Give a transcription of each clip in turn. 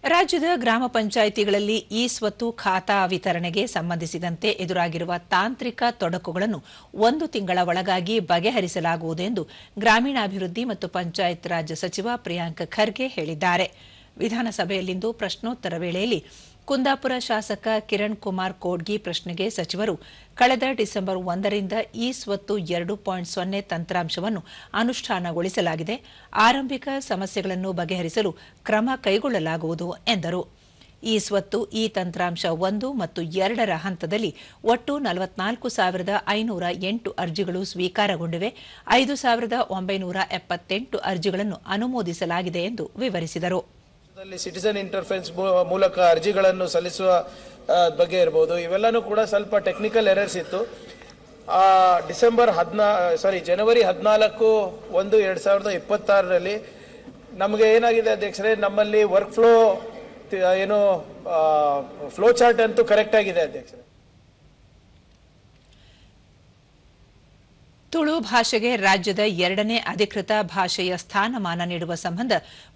ರಾಜ್ಯದ ಗ್ರಾಮ ಪಂಚಾಯಿತಿಗಳಲ್ಲಿ ಇ ಸ್ವತ್ತು ಖಾತಾ ವಿತರಣೆಗೆ ಸಂಬಂಧಿಸಿದಂತೆ ಎದುರಾಗಿರುವ ತಾಂತ್ರಿಕ ತೊಡಕುಗಳನ್ನು 1 ತಿಂಗಳ ಒಳಗಾಗಿ ಬಗೆಹರಿಸಲಾಗುವುದು ಎಂದು ಗ್ರಾಮೀಣಾಭಿವೃದ್ಧಿ ಮತ್ತು ಪಂಚಾಯತ್ ರಾಜ್ ಸಚಿವ ಪ್ರಿಯಾಂಕ್ ಖರ್ಗೆ ಹೇಳಿದ್ದಾರೆ. ವಿಧಾನಸಭೆಯಲ್ಲಿಂದು ಪ್ರಶ್ನೋತ್ತರ ವೇಳೆಯಲ್ಲಿ ಕುಂದಾಪುರ ಶಾಸಕ ಕಿರಣ್ ಕುಮಾರ್ ಕೋಡ್ಗಿ ಪ್ರಶ್ನೆಗೆ ಸಚಿವರು ಕಳೆದ ಡಿಸೆಂಬರ್ 1ರಿಂದ ಇ ಸ್ವತ್ತು 2.0 ತಂತ್ರಾಂಶವನ್ನು ಅನುಷ್ಠಾನಗೊಳಿಸಲಾಗಿದೆ. ಆರಂಭಿಕ ಸಮಸ್ಯೆಗಳನ್ನು ಬಗೆಹರಿಸಲು ಕ್ರಮ ಕೈಗೊಳ್ಳಲಾಗುವುದು ಎಂದರು. ಇ ಸ್ವತ್ತು ಈ ತಂತ್ರಾಂಶ 1 ಮತ್ತು 2ರ ಹಂತದಲ್ಲಿ ಒಟ್ಟು 44,508 ಅರ್ಜಿಗಳು ಸ್ವೀಕಾರಗೊಂಡಿವೆ. 5,978 ಅರ್ಜಿಗಳನ್ನು ಅನುಮೋದಿಸಲಾಗಿದೆ ಎಂದು ವಿವರಿಸಿದರು. ಸಿಟಿಜನ್ ಇಂಟರ್ಫೆರೆನ್ಸ್ ಮೂಲಕ ಅರ್ಜಿಗಳನ್ನು ಸಲ್ಲಿಸುವ ಬಗ್ಗೆ ಇರಬಹುದು. ಇವೆಲ್ಲನೂ ಕೂಡ ಸ್ವಲ್ಪ ಟೆಕ್ನಿಕಲ್ ಎರರ್ಸ್ ಇತ್ತು. ಜನವರಿ 14/1/2026ರಲ್ಲಿ ನಮಗೆ ಏನಾಗಿದೆ ಅಧ್ಯಕ್ಷರೇ, ನಮ್ಮಲ್ಲಿ ವರ್ಕ್ ಫ್ಲೋ ಫ್ಲೋ ಚಾರ್ಟ್ ಅಂತೂ ಕರೆಕ್ಟ್ ಆಗಿದೆ ಅಧ್ಯಕ್ಷರೇ. ತುಳು ಭಾಷೆಗೆ ರಾಜ್ಯದ 2ನೇ ಅಧಿಕೃತ ಭಾಷೆಯ ಸ್ಥಾನಮಾನ ನೀಡುವ ಸಂಬಂಧ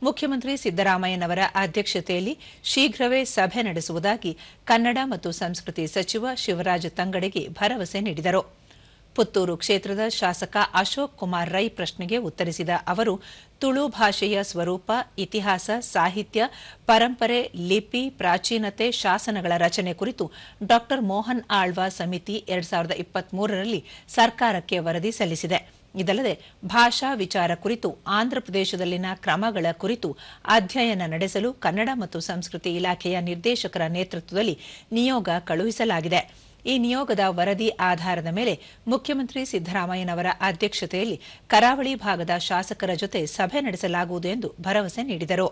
ಮುಖ್ಯಮಂತ್ರಿ ಸಿದ್ದರಾಮಯ್ಯನವರ ಅಧ್ಯಕ್ಷತೆಯಲ್ಲಿ ಶೀಘ್ರವೇ ಸಭೆ ನಡೆಸುವುದಾಗಿ ಕನ್ನಡ ಮತ್ತು ಸಂಸ್ಕೃತಿ ಸಚಿವ ಶಿವರಾಜ ತಂಗಡಗಿ ಭರವಸೆ ನೀಡಿದರು. ಪುತ್ತೂರು ಕ್ಷೇತ್ರದ ಶಾಸಕ ಅಶೋಕ್ ಕುಮಾರ್ ರೈ ಪ್ರಶ್ನೆಗೆ ಉತ್ತರಿಸಿದ ಅವರು, ತುಳು ಭಾಷೆಯ ಸ್ವರೂಪ, ಇತಿಹಾಸ, ಸಾಹಿತ್ಯ, ಪರಂಪರೆ, ಲಿಪಿ, ಪ್ರಾಚೀನತೆ, ಶಾಸನಗಳ ರಚನೆ ಕುರಿತು ಡಾ ಮೋಹನ್ ಆಳ್ವ ಸಮಿತಿ 2023ರಲ್ಲಿ ಸರ್ಕಾರಕ್ಕೆ ವರದಿ ಸಲ್ಲಿಸಿದೆ. ಇದಲ್ಲದೆ ಭಾಷಾ ವಿಚಾರ ಕುರಿತು ಆಂಧ್ರಪ್ರದೇಶದಲ್ಲಿನ ಕ್ರಮಗಳ ಕುರಿತು ಅಧ್ಯಯನ ನಡೆಸಲು ಕನ್ನಡ ಮತ್ತು ಸಂಸ್ಕೃತಿ ಇಲಾಖೆಯ ನಿರ್ದೇಶಕರ ನೇತೃತ್ವದಲ್ಲಿ ನಿಯೋಗ ಕಳುಹಿಸಲಾಗಿದೆ. ಈ ನಿಯೋಗದ ವರದಿ ಆಧಾರದ ಮೇಲೆ ಮುಖ್ಯಮಂತ್ರಿ ಸಿದ್ದರಾಮಯ್ಯನವರ ಅಧ್ಯಕ್ಷತೆಯಲ್ಲಿ ಕರಾವಳಿ ಭಾಗದ ಶಾಸಕರ ಜೊತೆ ಸಭೆ ನಡೆಸಲಾಗುವುದು ಎಂದು ಭರವಸೆ ನೀಡಿದರು.